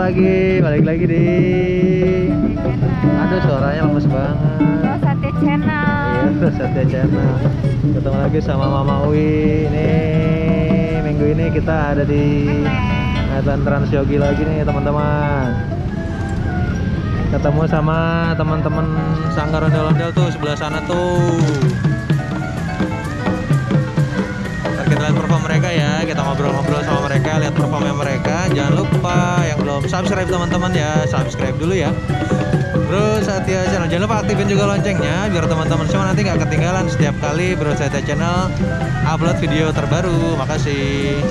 pagi, balik lagi di. Aduh, suaranya lemes banget. Rosate Channel. Iya, Rosate Channel. Ketemu lagi sama Mama Uwi. Nih, minggu ini kita ada di Atlan Trans Yogi lagi nih, teman-teman. Ketemu sama teman-teman Sanggar Ondel-Ondel tuh sebelah sana tuh. Kita lihat perform mereka ya, kita ngobrol-ngobrol sama mereka, lihat performnya mereka. Jangan lupa yang belum subscribe teman-teman ya, subscribe dulu ya. Terus Satya Channel, jangan lupa aktifin juga loncengnya biar teman-teman semua nanti nggak ketinggalan setiap kali Bro Satya Channel upload video terbaru. Makasih.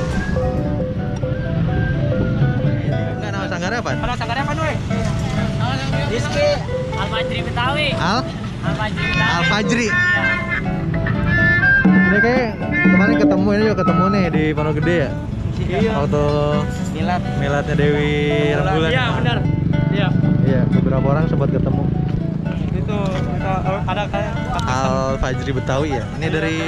Enggak, nama sanggarnya apa? Kalau sanggarnya apa nih? Rizky Al-Fajri Betawi. Al-Fajri Betawi. Al-Fajri. Ini kayak kemarin ketemu, ini juga ketemu nih di Pondok Gede ya? Iya. Waktu miladnya Dewi Rembulan. Iya, benar. Iya. Iya, beberapa orang sempat ketemu. Itu kita ada kayak Al-Fajri Betawi ya. Ini dari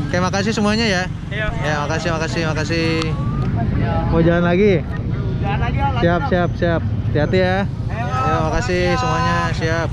Oke, makasih semuanya ya. Iya. Ya, makasih. Mau jalan lagi? Jangan lagi lah. Siap. Hati-hati ya. Ya, makasih semuanya, siap.